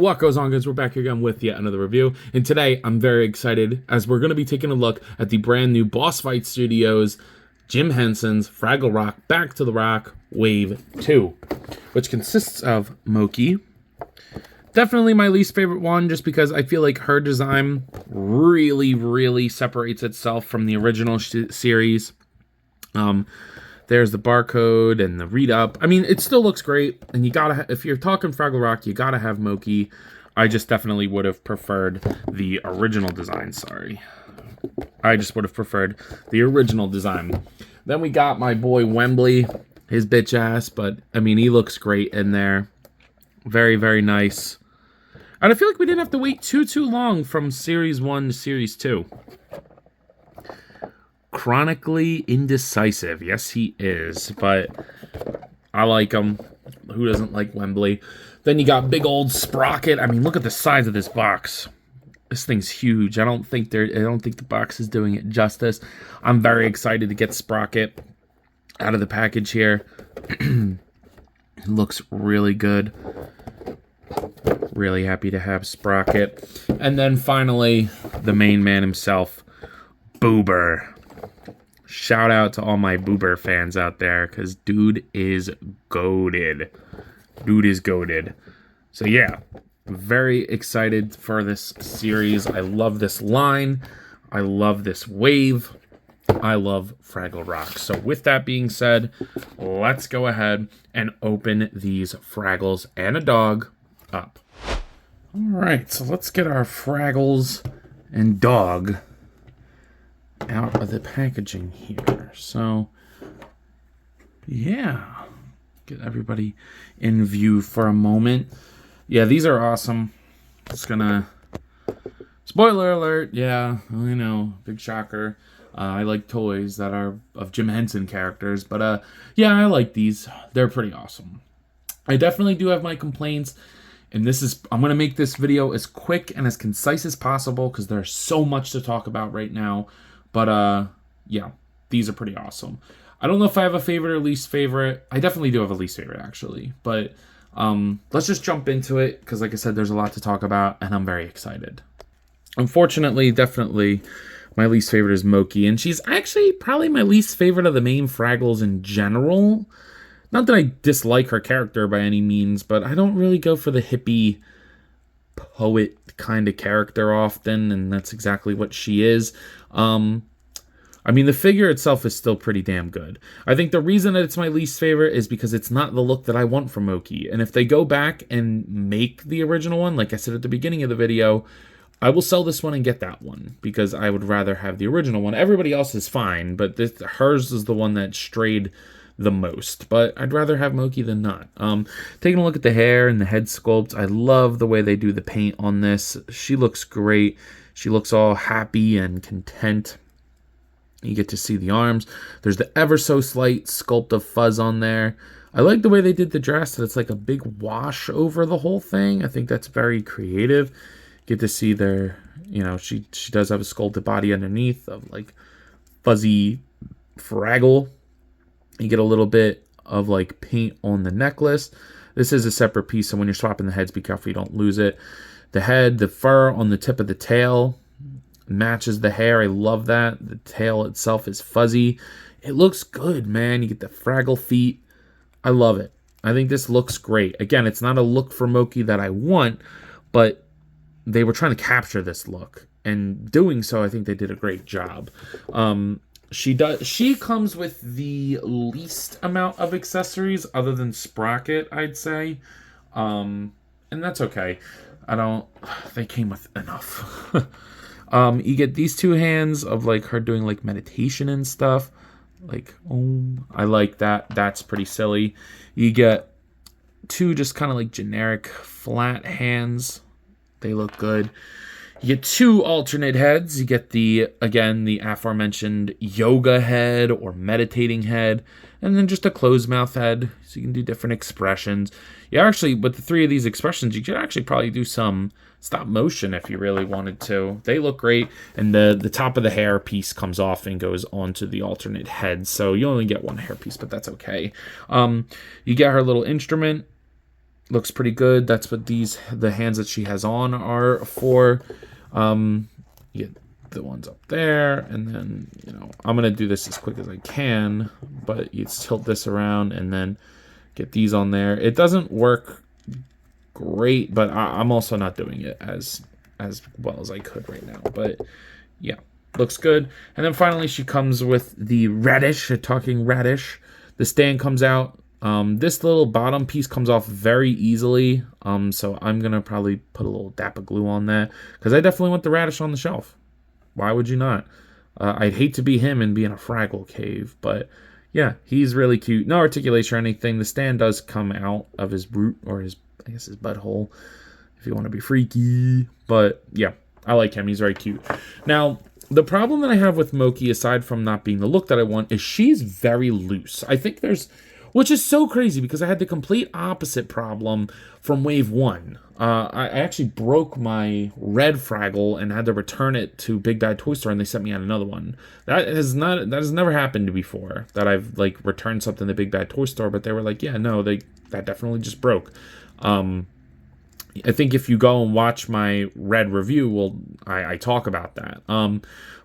What goes on, guys? We're back here again with yet another review, and today I'm very excited as we're going to be taking a look at the brand new Bossfight Studios Jim Henson's Fraggle Rock Back to the Rock Wave 2, which consists of Mokey. Definitely my least favorite one, just because I feel like her design really separates itself from the original series. There's the barcode and the read up. I mean, it still looks great, and you gotta, if you're talking Fraggle Rock, you gotta have Mokey. I just definitely would have preferred the original design, I just would have preferred the original design. Then we got my boy Wembley, his bitch ass, but I mean, he looks great in there. Very nice. And I feel like we didn't have to wait too long from Series 1 to Series 2. Chronically indecisive. Yes, he is, but I like him. Who doesn't like Wembley? Then you got big old Sprocket. I mean, look at the size of this box. This thing's huge. I don't think the box is doing it justice. I'm very excited to get Sprocket out of the package here. It looks really good. Really happy to have Sprocket. And then finally, the main man himself, Boober. Shout out to all my Boober fans out there, because dude is goated. Dude is goated. So yeah, very excited for this series. I love this line. I love this wave. I love Fraggle Rock. So with that being said, let's go ahead and open these Fraggles and a dog up. All right, so let's get our Fraggles and dog out of the packaging here. So yeah, get everybody in view for a moment. Yeah, these are awesome. Just gonna, spoiler alert, yeah, I know, big shocker. I like toys that are of Jim Henson characters, but yeah, I like these. They're pretty awesome. I definitely do have my complaints, and I'm gonna make this video as quick and as concise as possible because there's so much to talk about right now. But, yeah, these are pretty awesome. I don't know if I have a favorite or least favorite. I definitely do have a least favorite, actually. But let's just jump into it, because like I said, there's a lot to talk about, and I'm very excited. Unfortunately, definitely, my least favorite is Mokey, and she's actually probably my least favorite of the main Fraggles in general. Not that I dislike her character by any means, but I don't really go for the hippie poet kind of character often, and that's exactly what she is. I mean, the figure itself is still pretty damn good. I think the reason that it's my least favorite is because it's not the look that I want from Mokey. And if they go back and make the original one, like I said at the beginning of the video, I will sell this one and get that one, because I would rather have the original one. Everybody else is fine, but hers is the one that strayed the most, but I'd rather have Mokey than not. Taking a look at the hair and the head sculpt, I love the way they do the paint on this. She looks great. She looks all happy and content. You get to see the arms. There's the ever so slight sculpt of fuzz on there. I like the way they did the dress, that it's like a big wash over the whole thing. I think that's very creative. Get to see their, she does have a sculpted body underneath of like fuzzy Fraggle. You get a little bit of like paint on the necklace. This is a separate piece, so when you're swapping the heads, be careful you don't lose it. The head, the fur on the tip of the tail matches the hair. I love that. The tail itself is fuzzy. It looks good, man. You get the Fraggle feet. I love it. I think this looks great. Again, it's not a look for Mokey that I want, but they were trying to capture this look, and doing so, I think they did a great job. She comes with the least amount of accessories other than Sprocket, I'd say. And that's okay. They came with enough. You get these two hands of like her doing like meditation and stuff. Like, I like that. That's pretty silly. You get two just kind of like generic flat hands. They look good. You get two alternate heads. You get the aforementioned yoga head or meditating head, and then just a closed mouth head, so you can do different expressions. You actually, with the three of these expressions, you could actually probably do some stop motion if you really wanted to. They look great, and the top of the hair piece comes off and goes onto the alternate head, so you only get one hair piece, but that's okay. You get her little instrument. looks pretty good. That's what the hands that she has on are for. You get the ones up there, and then, you know, I'm gonna do this as quick as I can, but you tilt this around and then get these on there. It doesn't work great, but I'm also not doing it as well as I could right now. But yeah, looks good. And then finally she comes with the radish, a talking radish. The stand comes out. This little bottom piece comes off very easily, so I'm gonna probably put a little dap of glue on that, because I definitely want the radish on the shelf. Why would you not? I'd hate to be him and be in a Fraggle cave, but yeah, he's really cute. No articulation or anything. The stand does come out of his root, or his, I guess, his butthole, if you want to be freaky. But yeah, I like him. He's very cute. Now, the problem that I have with Mokey, aside from not being the look that I want, is she's very loose. I think which is so crazy, because I had the complete opposite problem from wave 1. I actually broke my red Fraggle and had to return it to Big Bad Toy Store, and they sent me out another one. That has never happened before, that I've like returned something to Big Bad Toy Store, but they were like, yeah, no, that definitely just broke. I think if you go and watch my red review, I talk about that.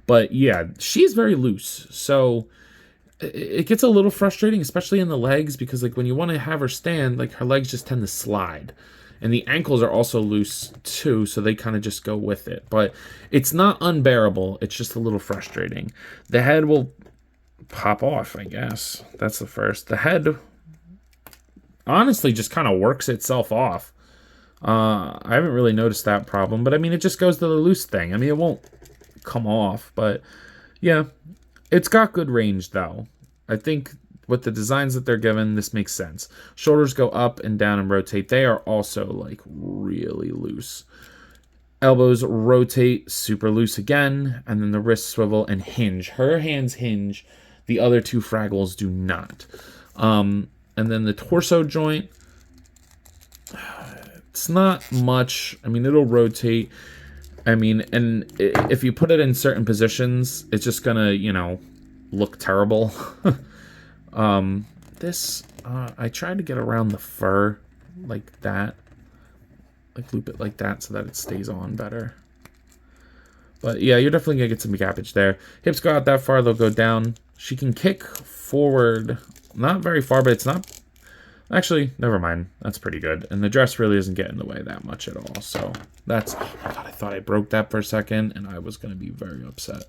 But yeah, she's very loose, so it gets a little frustrating, especially in the legs, because like when you want to have her stand, like her legs just tend to slide, and the ankles are also loose too, so they kind of just go with it. But it's not unbearable, it's just a little frustrating. The head will pop off, I guess. That's the first. The head honestly just kind of works itself off. I haven't really noticed that problem, but I mean, it just goes to the loose thing. I mean, it won't come off, but yeah, it's got good range though. I think with the designs that they're given, this makes sense. Shoulders go up and down and rotate. They are also like really loose. Elbows rotate, super loose again, and then the wrists swivel and hinge. Her hands hinge. The other two Fraggles do not. And then the torso joint, it's not much. I mean, it'll rotate. I mean, and if you put it in certain positions, it's just gonna, you know, look terrible. I tried to get around the fur like that. Like loop it like that so that it stays on better. But yeah, you're definitely gonna get some gappage there. Hips go out that far, they'll go down. She can kick forward, not very far, but it's not. Actually, never mind. That's pretty good. And the dress really isn't getting in the way that much at all. So that's, oh my god, I thought I broke that for a second and I was gonna be very upset.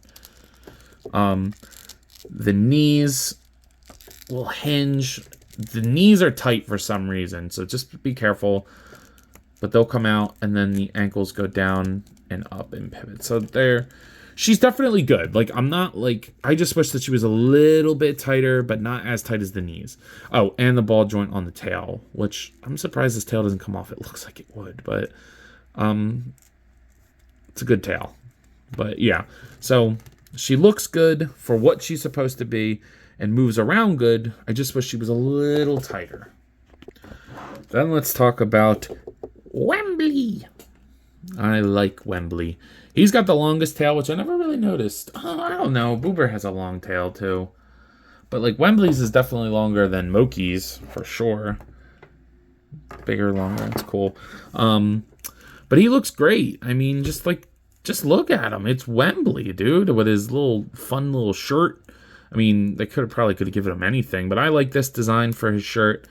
The knees will hinge. The knees are tight for some reason, so just be careful. But they'll come out, and then the ankles go down and up and pivot. So she's definitely good. Like, I'm not like, I just wish that she was a little bit tighter, but not as tight as the knees. Oh, and the ball joint on the tail, which I'm surprised this tail doesn't come off. It looks like it would, but it's a good tail. But yeah, so she looks good for what she's supposed to be and moves around good. I just wish she was a little tighter. Then let's talk about Wembley. I like Wembley. He's got the longest tail, which I never really noticed. Oh, I don't know. Boober has a long tail too. But like Wembley's is definitely longer than Mokey's for sure. Bigger, longer. It's cool. But he looks great. I mean, just look at him. It's Wembley, dude, with his fun little shirt. I mean, they could have given him anything, but I like this design for his shirt.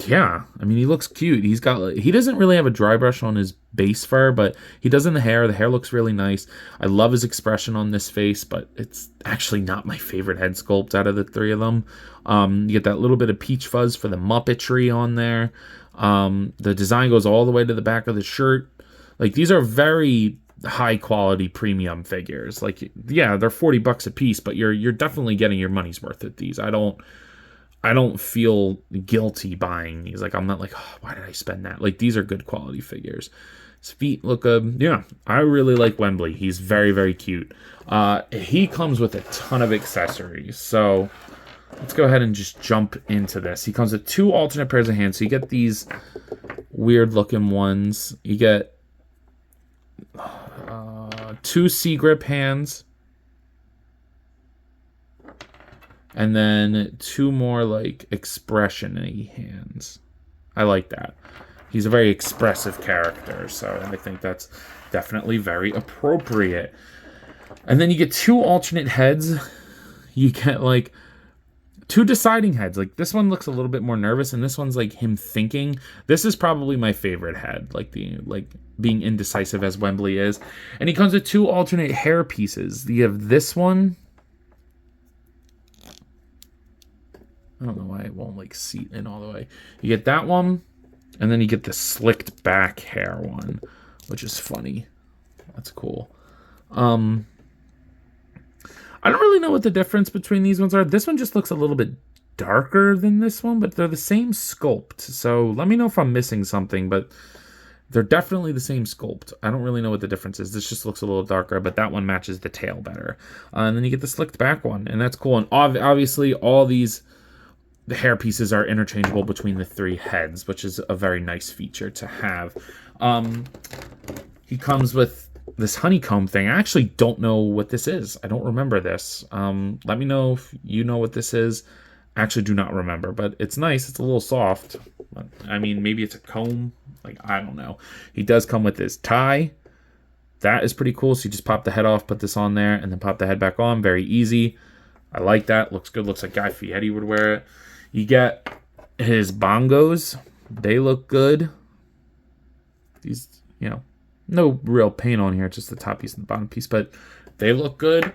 Yeah, I mean, he looks cute. He doesn't really have a dry brush on his base fur, but he does in the hair. The hair looks really nice. I love his expression on this face, but it's actually not my favorite head sculpt out of the three of them. You get that little bit of peach fuzz for the Muppetry on there. The design goes all the way to the back of the shirt. Like, these are very high quality premium figures. Like, yeah, they're $40 a piece, but you're definitely getting your money's worth at these. I don't feel guilty buying these. Like, I'm not like, oh, why did I spend that? Like, these are good quality figures. His feet look good. Yeah, I really like Wembley. He's very, very cute. He comes with a ton of accessories. So let's go ahead and just jump into this. He comes with 2 alternate pairs of hands. So you get these weird looking ones. You get 2 C-grip hands. And then 2 more like expression-y hands. I like that. He's a very expressive character, so I think that's definitely very appropriate. And then you get 2 alternate heads. You get like 2 deciding heads. Like this one looks a little bit more nervous, and this one's like him thinking. This is probably my favorite head, like being indecisive as Wembley is. And he comes with 2 alternate hair pieces. You have this one. I don't know why it won't like seat in all the way. You get that one, and then you get the slicked back hair one, which is funny. That's cool. I don't really know what the difference between these ones are. This one just looks a little bit darker than this one, but they're the same sculpt. So let me know if I'm missing something, but they're definitely the same sculpt. I don't really know what the difference is. This just looks a little darker, but that one matches the tail better. And then you get the slicked back one, and that's cool. And obviously all these... the hair pieces are interchangeable between the 3 heads, which is a very nice feature to have. He comes with this honeycomb thing. I actually don't know what this is. I don't remember this. Let me know if you know what this is. I actually do not remember, but it's nice. It's a little soft. I mean, maybe it's a comb. Like, I don't know. He does come with this tie. That is pretty cool. So you just pop the head off, put this on there, and then pop the head back on. Very easy. I like that. Looks good. Looks like Guy Fieri would wear it. You get his bongos. They look good. These, no real paint on here. Just the top piece and the bottom piece. But they look good.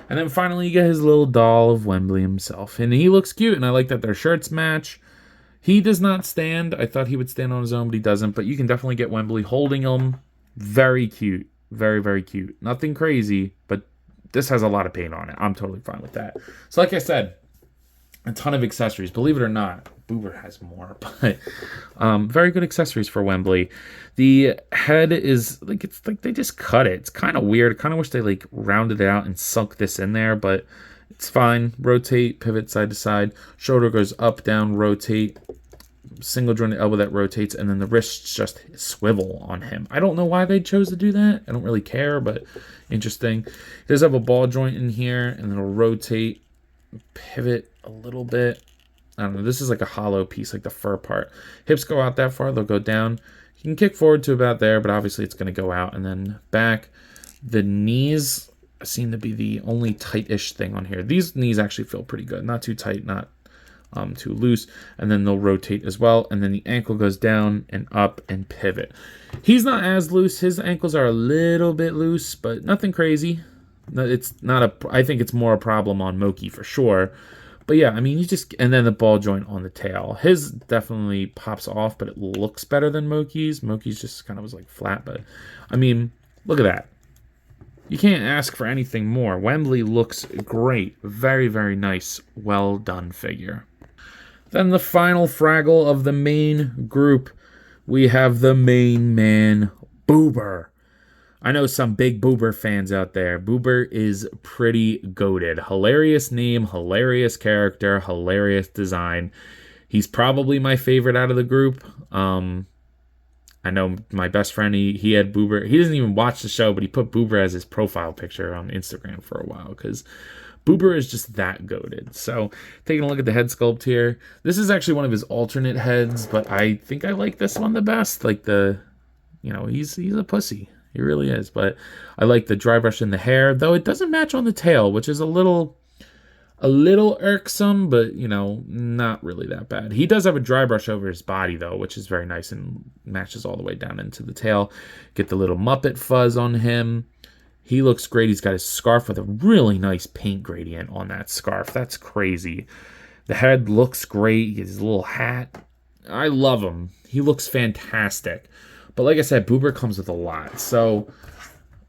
And then finally you get his little doll of Wembley himself. And he looks cute. And I like that their shirts match. He does not stand. I thought he would stand on his own, but he doesn't. But you can definitely get Wembley holding him. Very cute. Very, very cute. Nothing crazy. But this has a lot of paint on it. I'm totally fine with that. So like I said, a ton of accessories. Believe it or not, Boober has more, but very good accessories for Wembley. The head is like, it's like they just cut it. It's kind of weird. I kind of wish they like rounded it out and sunk this in there, but it's fine. Rotate, pivot side to side. Shoulder goes up, down, rotate. Single jointed elbow that rotates, and then the wrists just swivel on him. I don't know why they chose to do that. I don't really care, but interesting. He does have a ball joint in here, and it'll rotate, pivot a little bit. I don't know. This is like a hollow piece, like the fur part. Hips go out that far. They'll go down. You can kick forward to about there, but obviously it's going to go out and then back. The knees seem to be the only tight-ish thing on here. These knees actually feel pretty good. Not too tight, not too loose. And then they'll rotate as well. And then the ankle goes down and up and pivot. He's not as loose. His ankles are a little bit loose, but nothing crazy. It's not a... I think it's more a problem on Mokey for sure. But yeah, I mean, you just... And then the ball joint on the tail. His definitely pops off, but it looks better than Mokey's. Mokey's just kind of was like flat, but... I mean, look at that. You can't ask for anything more. Wembley looks great. Very, very nice. Well done figure. Then the final Fraggle of the main group. We have the main man, Boober. I know some big Boober fans out there. Boober is pretty goated. Hilarious name, hilarious character, hilarious design. He's probably my favorite out of the group. I know my best friend, he had Boober. He doesn't even watch the show, but he put Boober as his profile picture on Instagram for a while because Boober is just that goated. So taking a look at the head sculpt here. This is actually one of his alternate heads, but I think I like this one the best. Like he's a pussy. He really is. But I like the dry brush in the hair, though it doesn't match on the tail, which is a little irksome, but, not really that bad. He does have a dry brush over his body, though, which is very nice and matches all the way down into the tail. Get the little Muppet fuzz on him. He looks great. He's got his scarf with a really nice paint gradient on that scarf. That's crazy. The head looks great. He has his little hat. I love him. He looks fantastic. But like I said, Boober comes with a lot. So,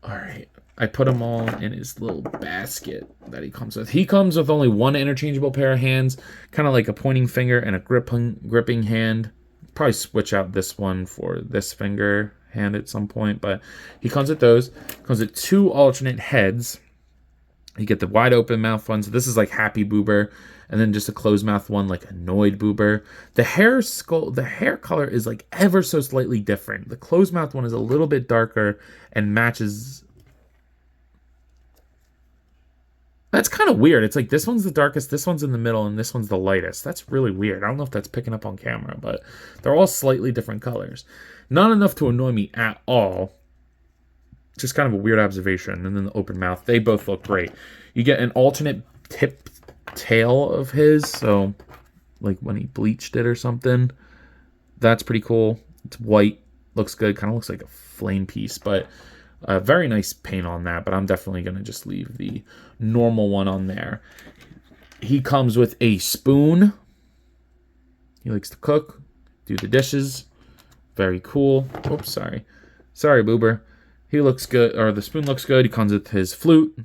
all right. I put them all in his little basket that he comes with. He comes with only one interchangeable pair of hands, kind of like a pointing finger and a gripping hand. Probably switch out this one for this finger hand at some point, but he comes with those. Comes with 2 alternate heads. You get the wide open mouth one. So this is like Happy Boober, and then just a closed mouth one like Annoyed Boober. The hair color is like ever so slightly different. The closed mouth one is a little bit darker and matches. That's kind of weird. It's like this one's the darkest, this one's in the middle, and this one's the lightest. That's really weird. I don't know if that's picking up on camera, but they're all slightly different colors. Not enough to annoy me at all. Just kind of a weird observation. And then the open mouth. They both look great. You get an alternate tip tail of his. So, like when he bleached it or something. That's pretty cool. It's white. Looks good. Kind of looks like a flame piece. But very nice paint on that. But I'm definitely going to just leave the normal one on there. He comes with a spoon. He likes to cook. Do the dishes. Very cool. Oops, sorry. Sorry, Boober. He looks good, or the spoon looks good. He comes with his flute.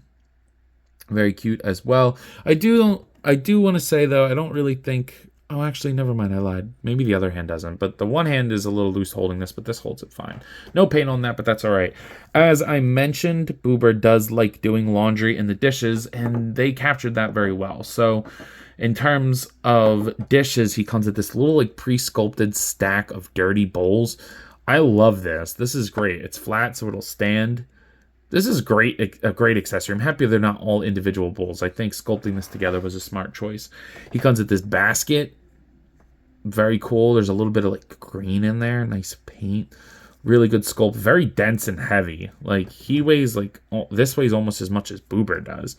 Very cute as well. I do want to say, though, I don't really think... Oh, actually, never mind. I lied. Maybe the other hand doesn't. But the one hand is a little loose holding this, but this holds it fine. No paint on that, but that's all right. As I mentioned, Boober does like doing laundry in the dishes, and they captured that very well. So in terms of dishes, he comes with this little like pre-sculpted stack of dirty bowls. I love this. This is great. It's flat, so it'll stand. This is great, a great accessory. I'm happy they're not all individual bowls. I think sculpting this together was a smart choice. He comes with this basket. Very cool. There's a little bit of like green in there. Nice paint. Really good sculpt. Very dense and heavy. Like he weighs like, this weighs almost as much as Boober does.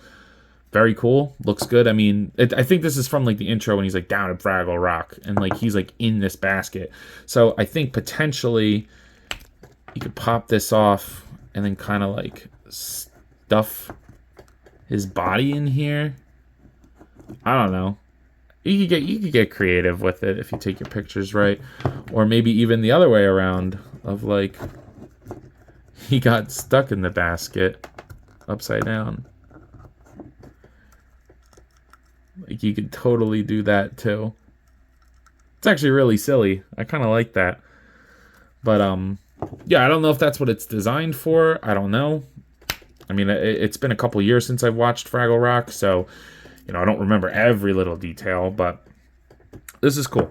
Very cool. Looks good. I mean, I think this is from like the intro when he's like down at Fraggle Rock and like he's like in this basket. So I think potentially you could pop this off and then kind of like stuff his body in here. I don't know. You could get creative with it if you take your pictures right, or maybe even the other way around of like he got stuck in the basket upside down. Like you could totally do that too. It's actually really silly. I kind of like that. But yeah, I don't know if that's what it's designed for. I don't know. I mean, it's been a couple years since I've watched Fraggle Rock, so you know, I don't remember every little detail, but this is cool.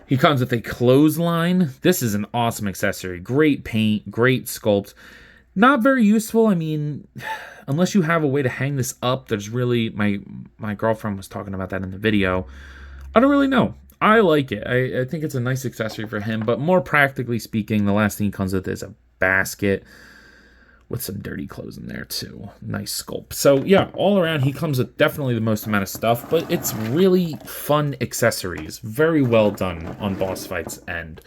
He comes with a clothesline. This is an awesome accessory. Great paint, great sculpt. Not very useful. I mean, unless you have a way to hang this up, there's really, my girlfriend was talking about that in the video. I don't really know. I like it. I think it's a nice accessory for him, but more practically speaking, the last thing he comes with is a basket with some dirty clothes in there too. Nice sculpt. So yeah, all around he comes with definitely the most amount of stuff, but it's really fun accessories. Very well done on Bossfight's end.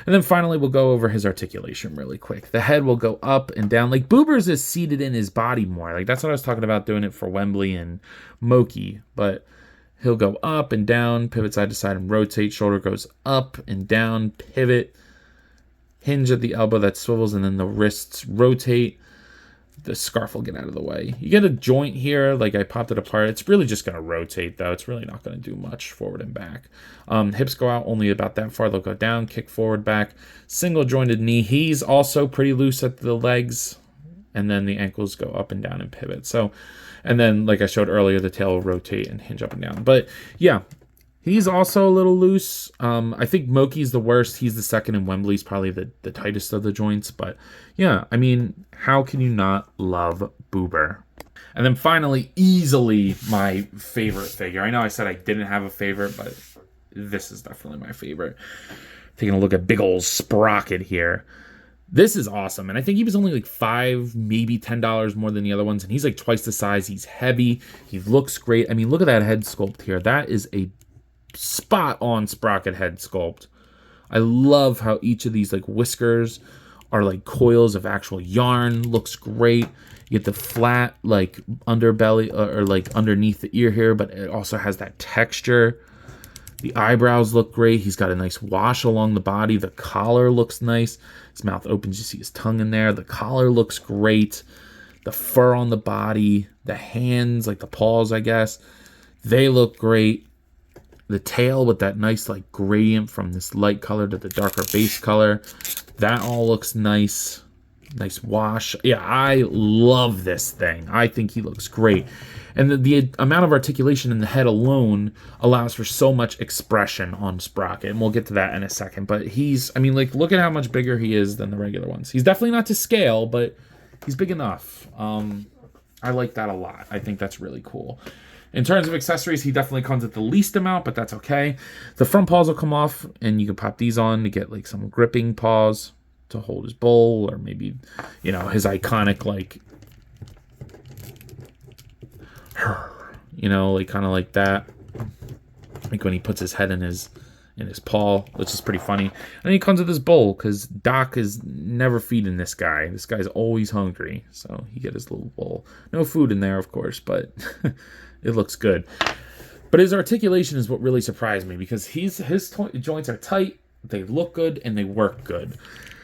And then finally we'll go over his articulation really quick. The head will go up and down. Like Boober's is seated in his body more. Like that's what I was talking about, doing it for Wembley and Mokey. But he'll go up and down, pivot side to side and rotate. Shoulder goes up and down, pivot. Hinge at the elbow that swivels, and then the wrists rotate. The scarf will get out of the way. You get a joint here, like I popped it apart. It's really just going to rotate, though. It's really not going to do much forward and back. Hips go out only about that far. They'll go down, kick forward, back. Single jointed knee. He's also pretty loose at the legs, and then the ankles go up and down and pivot. So, and then, like I showed earlier, the tail will rotate and hinge up and down. But, yeah. He's also a little loose. I think Mokey's the worst. He's the second, and Wembly's probably the tightest of the joints. But yeah, I mean, how can you not love Boober? And then finally, easily my favorite figure. I know I said I didn't have a favorite, but this is definitely my favorite. Taking a look at big old Sprocket here. This is awesome. And I think he was only like $5, maybe $10 more than the other ones. And he's like twice the size. He's heavy. He looks great. I mean, look at that head sculpt here. That is a spot on Sprocket head sculpt. I love how each of these like whiskers are like coils of actual yarn. Looks great. You get the flat like underbelly or like underneath the ear here, but it also has that texture. The eyebrows look great. He's got a nice wash along the body. The collar looks nice. His mouth opens, you see his tongue in there. The collar looks great. The fur on the body, the hands, like the paws, I guess, they look great. The tail with that nice like gradient from this light color to the darker base color. That all looks nice. Nice wash. Yeah, I love this thing. I think he looks great. And the amount of articulation in the head alone allows for so much expression on Sprocket. And we'll get to that in a second. But he's, I mean, like, look at how much bigger he is than the regular ones. He's definitely not to scale, but he's big enough. I I like that a lot. I think that's really cool. In terms of accessories, he definitely comes at the least amount, but that's okay. The front paws will come off, and you can pop these on to get like some gripping paws to hold his bowl, or maybe, you know, his iconic, like, you know, like kind of like that. Like when he puts his head in his paw, which is pretty funny. And he comes with his bowl, because Doc is never feeding this guy. This guy's always hungry, so he get his little bowl. No food in there, of course, but it looks good. But his articulation is what really surprised me, because his joints are tight, they look good, and they work good.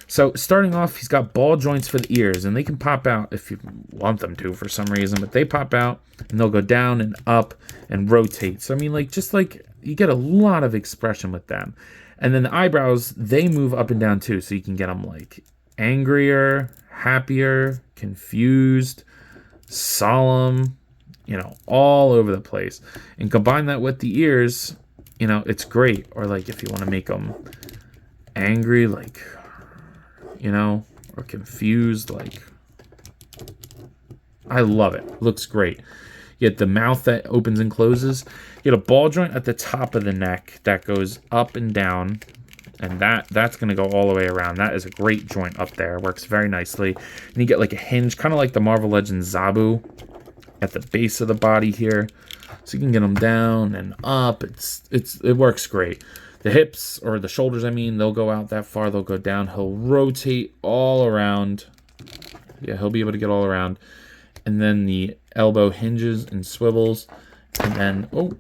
So starting off, he's got ball joints for the ears, and they can pop out if you want them to for some reason, but they pop out, and they'll go down and up and rotate. So I mean, like, just like, you get a lot of expression with them. And then the eyebrows, they move up and down too, so you can get them like angrier, happier, confused, solemn, you know, all over the place. And combine that with the ears, you know, it's great. Or like if you want to make them angry, like, you know, or confused, like, I love it. Looks great. You get the mouth that opens and closes. You get a ball joint at the top of the neck that goes up and down, and that's going to go all the way around. That is a great joint up there. Works very nicely. And you get like a hinge, kind of like the Marvel Legends Zabu at the base of the body here. So you can get them down and up. It works great. The hips, or the shoulders, I mean, they'll go out that far. They'll go down. He'll rotate all around. Yeah, he'll be able to get all around. And then the elbow hinges and swivels. And then, oh,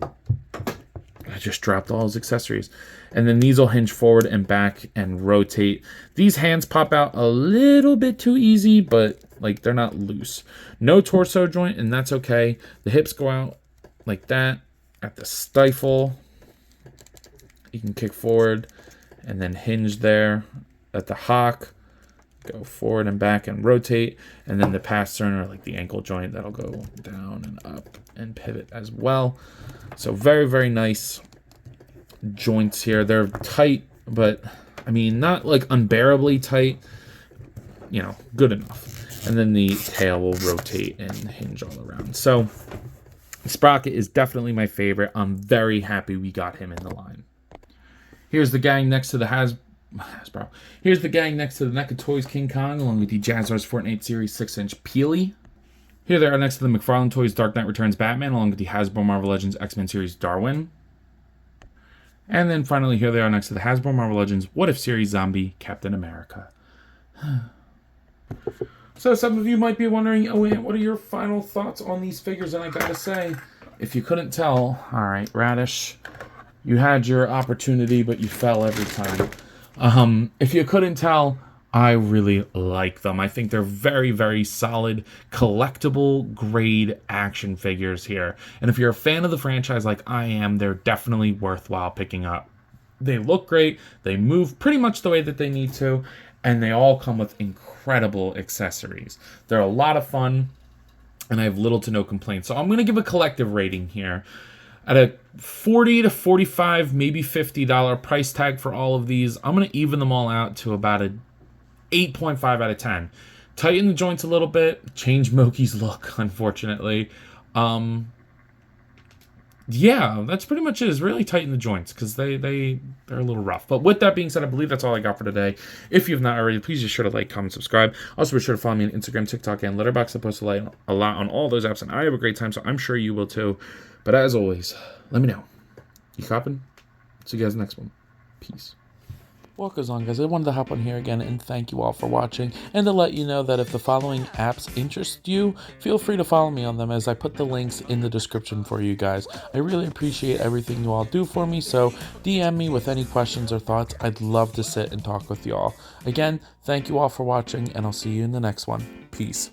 I just dropped all his accessories. And then these will hinge forward and back and rotate. These hands pop out a little bit too easy, but like they're not loose. No torso joint, and that's okay. The hips go out like that at the stifle. You can kick forward and then hinge there at the hock. Go forward and back and rotate. And then the pastern, or like the ankle joint, that'll go down and up and pivot as well. So very, very nice joints here. They're tight, but I mean, not like unbearably tight. You know, good enough. And then the tail will rotate and hinge all around. So Sprocket is definitely my favorite. I'm very happy we got him in the line. Here's the gang next to the Hasbro. Here's the gang next to the NECA Toys King Kong, along with the Jazzar's Fortnite Series 6-inch Peely. Here they are next to the McFarlane Toys Dark Knight Returns Batman, along with the Hasbro Marvel Legends X-Men Series Darwin. And then finally, here they are next to the Hasbro Marvel Legends What If Series Zombie Captain America. So some of you might be wondering, oh, wait, what are your final thoughts on these figures? And I gotta say, if you couldn't tell, all right, Radish, you had your opportunity, but you fell every time. If you couldn't tell, I really like them. I think they're very, very solid, collectible grade action figures here. And if you're a fan of the franchise like I am, they're definitely worthwhile picking up. They look great. They move pretty much the way that they need to. And they all come with incredible accessories. They're a lot of fun, and I have little to no complaints. So I'm going to give a collective rating here. At a $40 to $45, maybe $50 price tag for all of these, I'm going to even them all out to about a 8.5 out of 10. Tighten the joints a little bit. Change Mokey's look, unfortunately. Yeah, that's pretty much it. Is really tighten the joints, because they're a little rough. But with that being said, I believe that's all I got for today. If you have not already, please just sure to like, comment, subscribe. Also, be sure to follow me on Instagram, TikTok, and Letterboxd. I post a lot on all those apps, and I have a great time, so I'm sure you will too. But as always, let me know. You copping? See you guys next one. Peace. What goes on, guys? I wanted to hop on here again and thank you all for watching, and to let you know that if the following apps interest you, feel free to follow me on them, as I put the links in the description for you guys. I really appreciate everything you all do for me, so DM me with any questions or thoughts. I'd love to sit and talk with you all. Again, thank you all for watching, and I'll see you in the next one. Peace.